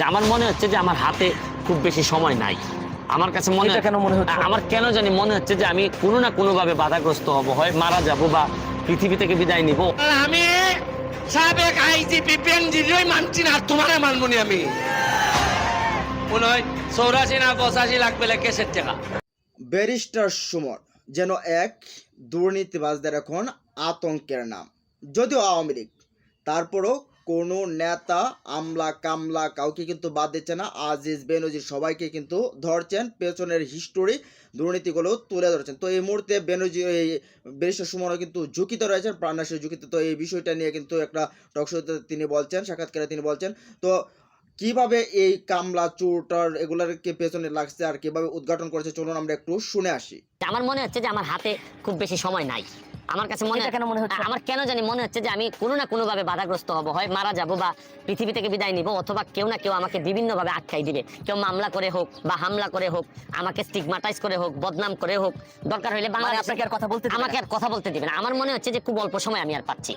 আমার মনে হচ্ছে যে আমার হাতে খুব বেশি সময় নাই। আমার কাছে কেন মনে হচ্ছে? আমার কেন জানি মনে হচ্ছে যে আমি কোনো না কোনো ভাবে বাধাগ্রস্ত হব, হয় মারা যাব বা পৃথিবী থেকে বিদায় নিব। আমি সাবেক আইজিপি বেনজিরই মানছি না, তোমারে মানবনি আমি। মনে হয় 84 না 85 লাখ পেলে কেসের টাকা। ব্যারিস্টার সুমন যেন এক দুর্নীতিবাজদের এখন আতঙ্কের নাম। যদিও আওয়ামী লীগ, তারপরও কোনো নেতা আমলা কামলা কাউকে কিন্তু বাদ দিচ্ছে না। আজিজ বেনজির সবাইকে কিন্তু ধরছেন, পেছনের হিস্টোরি দুর্নীতিগুলো তুলে ধরছেন। তো এই মুহূর্তে বেনজির এই ব্যারিস্টার সুমনও কিন্তু ঝুঁকিতে রয়েছেন, প্রাণনাশের ঝুঁকিতে। তো এই বিষয়টা নিয়ে কিন্তু একটা টকশোতে তিনি বলছেন, সাক্ষাৎকারে তিনি বলছেন। তো কিভাবে এই কামলা চোরটার এগুলারকে পেছনে লাগছে আর কিভাবে উদ্ঘাটন করেছে, চলুন আমরা একটু শুনে আসি। আমার মনে হচ্ছে যে আমার হাতে খুব বেশি সময় নাই। আমার কাছে কেন মনে হচ্ছে? আমার কেন জানি মনে হচ্ছে যে আমি কোনো না কোনো ভাবে বাধাগ্রস্ত হব, হয় মারা যাব বা পৃথিবী থেকে বিদায় নিব, অথবা কেউ না কেউ আমাকে বিভিন্ন ভাবে আটকাই দিবে। কেউ মামলা করে হোক বা হামলা করে হোক, আমাকে স্টিগমাটাইজ করে হোক, বদনাম করে হোক, দরকার হলে বাংলাদেশ আপনাকে আর কথা বলতে দিবে না? আমাকে আর কথা বলতে দিবে না। আমার মনে হচ্ছে যে খুব অল্প সময় আমি আর পাচ্ছি।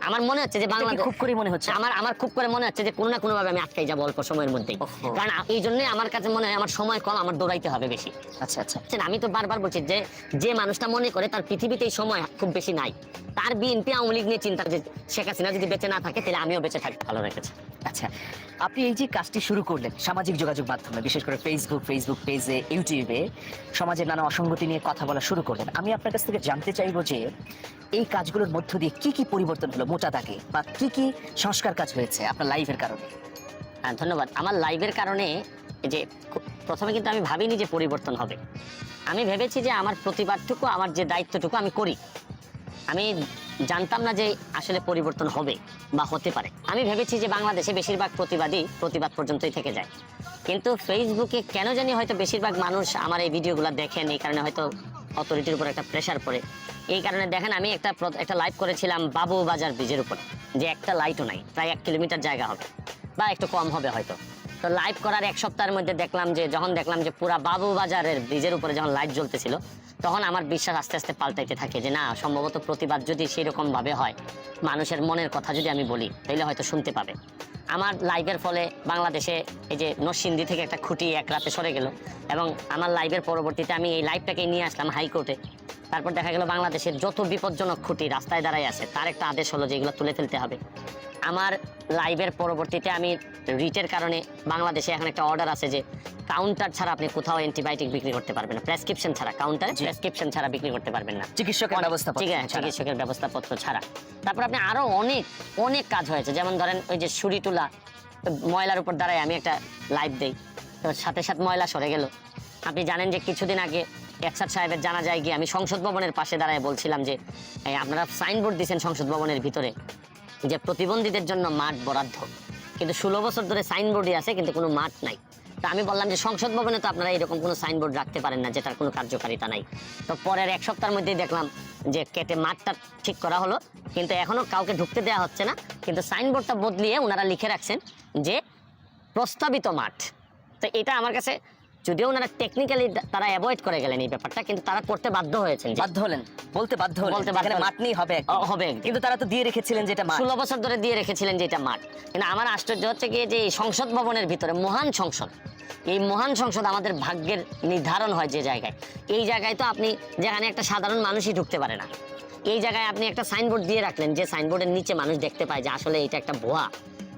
আমার মনে হচ্ছে যে বাংলাদেশ খুব করে মনে হচ্ছে। আমার খুব করে মনে হচ্ছে যে কোনো না কোনো ভাবে আমি আটকাই যাব অল্প সময়ের মধ্যেই। কারণ এই জন্যই আমার কাছে মনে হয় আমার সময় কম, আমার দৌড়াইতে হবে বেশি। আচ্ছা আচ্ছা, আমি তো বারবার বলছি যে যে মানুষটা মনে করে তার পৃথিবীতে এই সময় খুব বেশি নাই, তার বিএনপি আওয়ামী লীগ নিয়ে চিন্তা, যে শেখ হাসিনা যদি বেঁচে না থাকে তাহলে আমিও বেঁচে থাকতে ভালো রেখেছে। আচ্ছা, আপনি এই যে কাজটি শুরু করলেন সামাজিক যোগাযোগ মাধ্যমে, বিশেষ করে ফেসবুক পেজে, ইউটিউবে সমাজের নানা অসঙ্গতি নিয়ে কথা বলা শুরু করলেন। আমি আপনার কাছ থেকে জানতে চাইবো যে এই কাজগুলোর মধ্য দিয়ে কি কি পরিবর্তন হলো মোটা দাগে, বা কি কি সংস্কার কাজ হয়েছে আপনার লাইফের কারণে? হ্যাঁ, ধন্যবাদ। আমার লাইভের কারণে যে প্রথমে কিন্তু আমি ভাবিনি যে পরিবর্তন হবে। আমি ভেবেছি যে আমার প্রতিবাদটুকু, আমার যে দায়িত্বটুকু আমি করি। আমি জানতাম না যে আসলে পরিবর্তন হবে বা হতে পারে। আমি ভেবেছি যে বাংলাদেশে বেশিরভাগ প্রতিবাদী প্রতিবাদ পর্যন্তই থেকে যায়, কিন্তু ফেসবুকে কেন জানি হয়তো বেশিরভাগ মানুষ আমার এই ভিডিওগুলো দেখেন, এই কারণে হয়তো অথরিটির উপর একটা প্রেশার পড়ে। এই কারণে দেখেন আমি একটা লাইভ করেছিলাম বাবু বাজার ব্রিজের উপর, যে একটা লাইটও নাই, প্রায় 1 কিলোমিটার জায়গা হবে বা একটু কম হবে হয়তো। তো লাইভ করার 1 সপ্তাহের মধ্যে যখন দেখলাম যে পুরা বাবু বাজারের ব্রিজের উপরে যখন লাইট জ্বলতেছিল, তখন আমার বিশ্বাস আস্তে আস্তে পাল্টাইতে থাকে যে না, সম্ভবত প্রতিবাদ যদি সেরকম ভাবে হয়, মানুষের মনের কথা যদি আমি বলি, তাহলে হয়তো শুনতে পাবে। আমার লাইভের ফলে বাংলাদেশে এই যে নরসিংদী থেকে একটা খুঁটি এক রাতে সরে গেল, এবং আমার লাইভের পরবর্তীতে আমি এই লাইভটাকে নিয়ে আসলাম হাইকোর্টে। তারপর দেখা গেল বাংলাদেশের যত বিপজ্জনক খুঁটি রাস্তায় দাঁড়ায় আছে, তার একটা আদেশ হলো যে এগুলো তুলে ফেলতে হবে। আমার লাইভের পরবর্তীতে আমি রিটের কারণে বাংলাদেশে এখন একটা অর্ডার আছে যে কাউন্টার ছাড়া আপনি কোথাও অ্যান্টিবায়োটিক বিক্রি করতে পারবেন না, প্রেসক্রিপশন ছাড়া, কাউন্টারে প্রেসক্রিপশন ছাড়া বিক্রি করতে পারবেন না, চিকিৎসকের ব্যবস্থাপত্র ছাড়া। তারপর আপনি আরো অনেক কাজ হয়েছে, যেমন ধরেন ওই যে ছুরি তোলা, ময়লার উপর দাঁড়ায় আমি একটা লাইভ দেই, তো সাথে সাথে ময়লা সরে গেল। আপনি জানেন যে কিছুদিন আগে একসাথ সাহেবের জানাজায় গিয়ে আমি সংসদ ভবনের পাশে দাঁড়ায় বলছিলাম যে আপনারা সাইনবোর্ড দিয়েছেন সংসদ ভবনের ভিতরে যে প্রতিবন্ধীদের জন্য মাঠ বরাদ্দ, কিন্তু 16 বছর ধরে সাইনবোর্ডই আছে কিন্তু কোনো মাঠ নাই। তো আমি বললাম যে সংসদ ভবনে তো আপনারা এরকম কোনো সাইনবোর্ড রাখতে পারেন না যেটার কোনো কার্যকারিতা নাই। তো পরের 1 সপ্তাহের মধ্যেই দেখলাম যে কেটে মাঠটা ঠিক করা হলো, কিন্তু এখনো কাউকে ঢুকতে দেওয়া হচ্ছে না। কিন্তু সাইনবোর্ডটা বদলিয়ে ওনারা লিখে রাখছেন যে প্রস্তাবিত মাঠ। তো এটা আমার কাছে, যদিও ওনারা টেকনিক্যালি তারা অ্যাভয়েড করে গেলেন এই ব্যাপারটা, কিন্তু তারা করতে বাধ্য হয়েছেন, বলতে বাধ্য হলেন মাঠ নেই, হবে, কিন্তু তারা তো দিয়ে রেখেছিলেন যেটা মাঠ, 16 বছর ধরে দিয়ে রেখেছিলেন যে এটা মাঠ। কিন্তু আমার আশ্চর্য হচ্ছে গিয়ে যে এই সংসদ ভবনের ভিতরে মহান সংসদ, এই মহান সংসদ আমাদের ভাগ্যের নির্ধারণ হয় যে জায়গায়, এই জায়গায় তো আপনি যেখানে একটা সাধারণ মানুষই ঢুকতে পারে না, এই জায়গায় আপনি একটা সাইনবোর্ড দিয়ে রাখলেন যে সাইনবোর্ডের নিচে মানুষ দেখতে পায় যে আসলে এটা একটা ভুয়া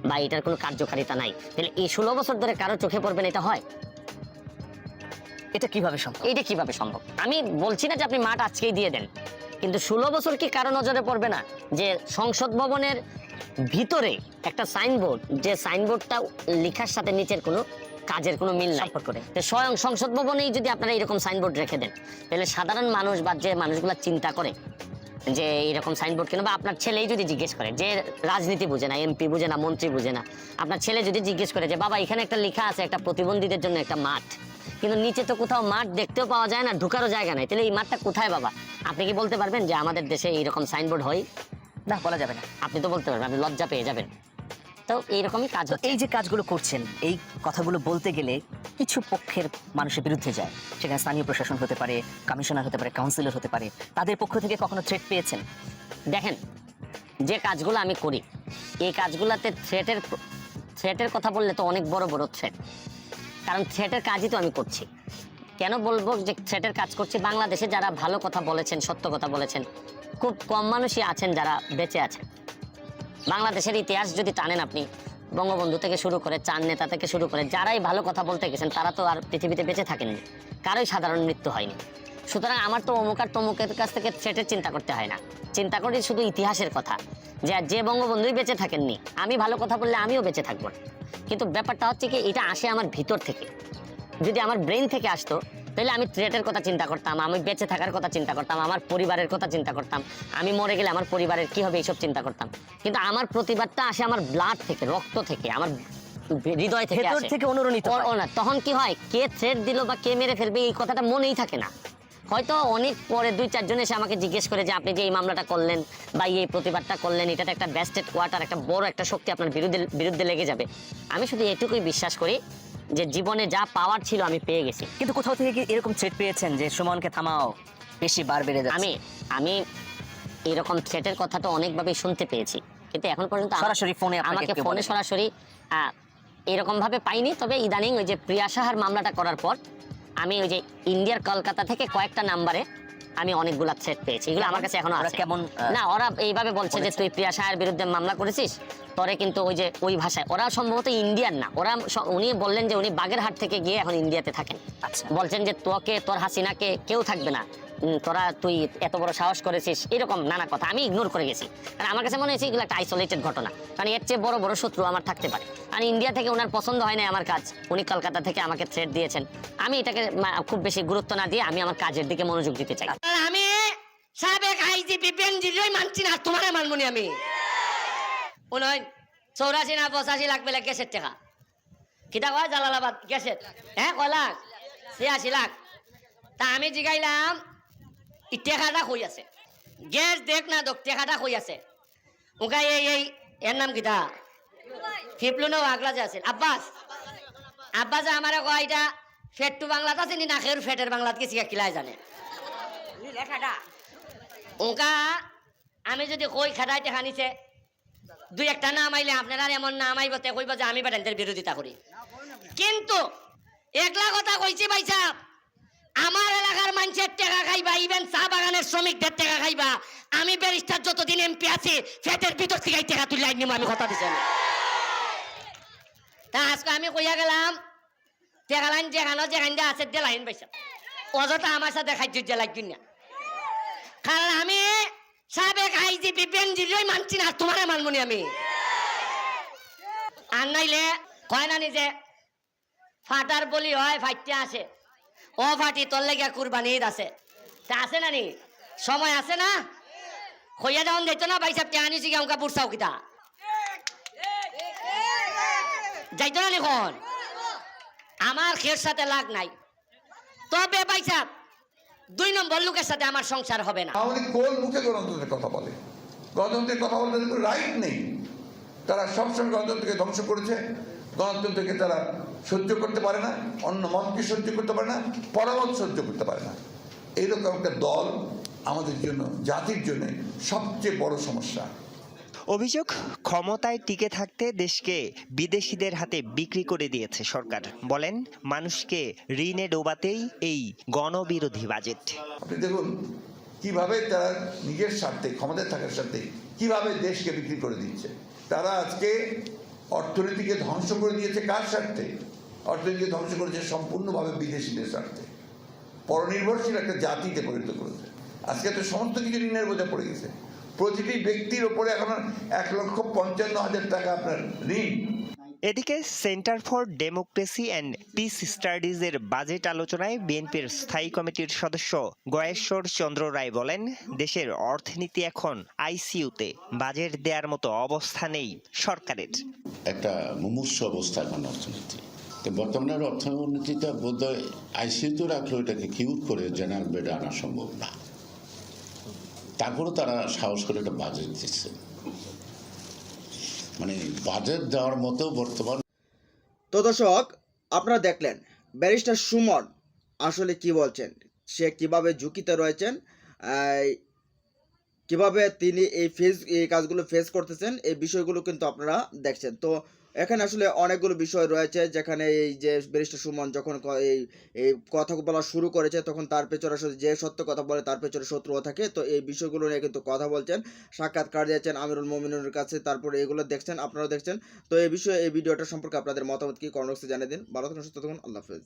বা এটার কোনো কার্যকারিতা নাই। তাহলে এই 16 বছর ধরে কারো চোখে পড়বেন এটা হয়? এটা কিভাবে সম্ভব? এইটা কিভাবে সম্ভব? আমি বলছি না যে আপনি মাঠ আজকেই দিয়ে দেন, কিন্তু 16 বছর কি কারো নজরে পড়বে না যে সংসদ ভবনের ভিতরে একটা সাইনবোর্ড, যে সাইনবোর্ডটা লেখার সাথে নিচের কোনো কাজের কোনো মিল নাই করে, স্বয়ং সংসদ ভবনেই যদি আপনারা এরকম সাইনবোর্ড রেখে দেন, তাহলে সাধারণ মানুষ বা যে মানুষগুলো চিন্তা করে যে এরকম সাইনবোর্ড কেন, বা আপনার ছেলেই যদি জিজ্ঞেস করে, যে রাজনীতি বুঝে না, এমপি বুঝে না, মন্ত্রী বুঝে না, আপনার ছেলে যদি জিজ্ঞেস করে যে বাবা এখানে একটা লেখা আছে একটা প্রতিবন্ধীদের জন্য একটা মাঠ, কিন্তু নিচে তো কোথাও মাঠ দেখতেও পাওয়া যায় না, ঢুকারও জায়গা নাই, তাহলে এই মাঠটা কোথায় বাবা? আপনি কি বলতে পারবেন যে আমাদের দেশে এইরকম সাইনবোর্ড হয়? না, বলা যাবে না। আপনি তো বলতে পারবেন, আপনি লজ্জা পেয়ে যাবেন। তো এইরকমই কাজ হচ্ছে। এই যে কাজগুলো করছেন, এই কথাগুলো বলতে গেলে কিছু পক্ষের মানুষের বিরুদ্ধে যায়, সেখানে স্থানীয় প্রশাসন হতে পারে, কমিশনার হতে পারে, কাউন্সিলর হতে পারে, তাদের পক্ষ থেকে কখনো থ্রেট পেয়েছেন? দেখেন, যে কাজগুলো আমি করি এই কাজগুলোতে থ্রেটের কথা বললে তো অনেক বড় বড় থ্রেট, কারণ থ্রেটের কাজই তো আমি করছি। কেন বলবো যে থ্রেটের কাজ করছি? বাংলাদেশে যারা ভালো কথা বলেছেন, সত্য কথা বলেছেন, খুব কম মানুষই আছেন যারা বেঁচে আছেন। বাংলাদেশের ইতিহাস যদি টানেন আপনি, বঙ্গবন্ধু থেকে শুরু করে চার নেতা থেকে শুরু করে যারাই ভালো কথা বলতে গেছেন তারা তো আর পৃথিবীতে বেঁচে থাকেননি, কারোই সাধারণ মৃত্যু হয়নি। সুতরাং আমার তো অমুক আর তমুকের কাছ থেকে থ্রেটের চিন্তা করতে হয় না, চিন্তা করি শুধু ইতিহাসের কথা, যে বঙ্গবন্ধুই বেঁচে থাকেননি, আমি ভালো কথা বললে আমিও বেঁচে থাকবো। কিন্তু ব্যাপারটা হচ্ছে কি, এটা আসে আমার ভিতর থেকে। যদি আমার ব্রেন থেকে আসতো তাহলে আমি থ্রেটের কথা চিন্তা করতাম, আমি বেঁচে থাকার কথা চিন্তা করতাম, আমার পরিবারের কথা চিন্তা করতাম, আমি মরে গেলে আমার পরিবারের কি হবে এইসব চিন্তা করতাম। কিন্তু আমার প্রতিবাদটা আসে আমার ব্লাড থেকে, রক্ত থেকে, আমার হৃদয় থেকে ভেতর আসে। থেকে অনুরণিত হয়। না, তখন কি হয়, কে থ্রেট দিল বা কে মেরে ফেলবে এই কথাটা মনেই থাকে না। হয়তো অনেক পরে 2-4 জন এসে আমাকে জিজ্ঞেস করে যে আপনি যে এই মামলাটা করলেন বা এই প্রতিবাদটা করলেন, এটাতে একটা ব্যাস্টেড কোয়ার্টার, একটা বড় একটা শক্তি আপনার বিরুদ্ধে লেগে যাবে। আমি শুধু এটুকুই বিশ্বাস করি যে জীবনে যা পাওয়ার ছিল আমি পেয়ে গেছি। কিন্তু কোথাও থেকে কি এরকম থ্রেট পেয়েছেন যে সুমনকে থামাও, বেশি বার বেড়ে যাচ্ছে? আমি এরকম থ্রেটের কথা তো অনেকভাবেই শুনতে পেয়েছি, কিন্তু এখন পর্যন্ত সরাসরি ফোনে আমাকে ফোনে সরাসরি এরকম ভাবে পাইনি। তবে ইদানিং ওই যে প্রিয়া সাহার মামলাটা করার পর আমি ওই যে ইন্ডিয়ার কলকাতা থেকে কয়েকটা নাম্বারে আমি অনেকগুলা থ্রেট পেয়েছি, এগুলো আমার কাছে এখনো আছে। কেমন? না, ওরা এইভাবে বলছে যে তুই প্রিয়া সাহার বিরুদ্ধে মামলা করেছিস, পরে কিন্তু ওই যে ওই ভাষায়, ওরা সম্ভবত ইন্ডিয়ান না, ওরা উনি বললেন যে উনি বাগেরহাট থেকে গিয়ে এখন ইন্ডিয়াতে থাকেন। আচ্ছা। বলছেন যে তোর হাসিনাকে কেউ থাকবে না, তুই এত বড় সাহস করেছিস, এরকম নানা কথা আমি ইগনোর করে গেছি। কারণ আমার কাছে মনে হয়েছে এগুলো একটা আইসোলেটেড ঘটনা, কারণ এর চেয়ে বড় বড় শত্রু আমার থাকতে পারে। আর ইন্ডিয়া থেকে ওনার পছন্দ হয় না আমার কাজ, উনি কলকাতা থেকে আমাকে থ্রেট দিয়েছেন। আমি এটাকে খুব বেশি গুরুত্ব না দিয়ে আমি আমার কাজের দিকে মনোযোগ দিতে চাই। আমি সাবেক আইজিপি বেনজিরই মানছি না, তোমারে মানবনি আমি। উনয় 84 না 85 লাখ বেলা গ্যাসের টাকা কিতা কয় জালালাবাদ গ্যাসের, হ্যাঁ কয় লাখ 86 লাখ। তা আমি জিগাইলাম ই টেকাটা কই আছে, গ্যাস দেখ না দোক টেকাটা কই আছে। ওকা এই এর নাম কিতা ফিপলুনো আগলা যে আছে আব্বাস আমারে কয় এটা ফেট টু বাংলাত আছে নি, নাকের ফেটের বাংলাত কিছু কিলাই জানে লেখাটা। ওকা আমি যদি কই খেদাই টেকা নিছে, 2-1টা নাম আইলে আপনারা এমন নাম আইব তে কইব যে আমি বেটানদের বিরোধিতা করি। কিন্তু একলা কথা কইছি ভাই সাহেব, আমার এলাকার মানুষের টাকা খাইবা, ইভেন চা বাগানের শ্রমিকদের টাকা খাইবা। আমি ব্যারিস্টার যতদিন এমপি আছি ফেটের ভিতর থেকে টাকা তুলে আইনি, আমি কথা দিছি। তা আজকে আমি কইয়া গেলাম টাকা লাইন যেখানে যেখান দিয়ে আছে দিয়ে লাইন পাইছা, অযথা আমার সাথে খাইতে যে লাগবেন না। কারণ আমি সাবেক আইজিপি বেনজিরই মানছি না, তোমারে মানবনি আমি। আর নাইলে কয় না নিজে ফাটার বলি হয় ফাইটতে আসে, ও ফাটি তোর লেগে কুরবানি ঈদ আছে, তা আছে না নি সময় আছে না, কইয়া যখন দিত না ভাই সাহেব কে আনিছি আমাকে বুঝছাও কিতা যাইতো না এখন। আমার খের সাথে লাগ নাই, তবে ভাই সাহেব 2 নম্বর লোকের সাথে আমার সংসার হবে না। আমাদের কোন মুখে গণতন্ত্রের কথা বলে? গণতন্ত্রের কথা বলতে কিন্তু রাইট নেই। তারা সবসময় গণতন্ত্রকে ধ্বংস করেছে, গণতন্ত্রকে তারা সহ্য করতে পারে না, অন্য মতকে সহ্য করতে পারে না, পরামত সহ্য করতে পারে না। এইরকম একটা দল আমাদের জন্য, জাতির জন্য সবচেয়ে বড় সমস্যা। অভিযোগ, ক্ষমতায় টিকে থাকতে দেশকে বিদেশিদের হাতে বিক্রি করে দিয়েছে সরকার। বলেন, মানুষকে ঋণে ডোবাতেই এই গণবিরোধী বাজেট। আপনি দেখুন কিভাবে তারা নিজের স্বার্থে, ক্ষমতায় থাকার স্বার্থে কিভাবে দেশকে বিক্রি করে দিচ্ছে। তারা আজকে অর্থনীতিকে ধ্বংস করে দিয়েছে কার স্বার্থে? অর্থনীতিকে ধ্বংস করেছে সম্পূর্ণভাবে বিদেশিদের স্বার্থে। পরনির্ভরশীল একটা জাতিতে পরিণত করেছে। আজকে তো সমস্ত কিছু ঋণের বোঝা পড়ে গেছে। প্রতিটি ব্যক্তির ওপরে এখন 1,55,000 টাকা আপনার ঋণ। এদিকে Centre for Democracy and Peace স্টাডিজের বাজেট আলোচনায় বিএনপির স্থায়ী কমিটির সদস্য গয়েশ্বর চন্দ্র রায় বলেন, দেশের অর্থনীতি এখন আইসিইউতে, বাজেট দেওয়ার মতো অবস্থা নেই সরকারের। একটা মুমূর্ষু অবস্থা এখন অর্থনীতি। বর্তমানের অর্থনীতিটা বোধহয় আইসিইউতে রাখলেও এটাকে কিউর করে জেনারেল বেডে আনা সম্ভব না। তারপরেও তারা সাহস করে একটা বাজেট দিচ্ছে, মানে বাজেট দেওয়ার মতো বর্তমান। তো দর্শক, আপনারা দেখলেন ব্যারিস্টার সুমন আসলে কি বলছেন, সে কিভাবে ঝুঁকিতে রয়েছেন, কিভাবে তিনি এই কাজগুলো ফেস করতেছেন, এই বিষয়গুলো কিন্তু আপনারা দেখছেন। তো এখানে আসলে অনেকগুলো বিষয় রয়েছে, যেখানে এই যে ব্যারিস্টার সুমন যখন এই কথা বলা শুরু করেছে, তখন তার পেছনে আসলে যে সত্য কথা বলে তার পেছনে শত্রুও থাকে। তো এই বিষয়গুলো নিয়ে কিন্তু কথা বলছেন, সাক্ষাৎকার দিয়েছেন আমিরুল মোমিনুরের কাছে, তারপরে এগুলো দেখছেন, আপনারাও দেখছেন। তো এই বিষয়ে এই ভিডিওটা সম্পর্কে আপনাদের মতামত কি কমেন্ট বক্সে জানিয়ে দিন। ভালো থাকুন, সুস্থ থাকুন, আল্লাহ হাফেজ।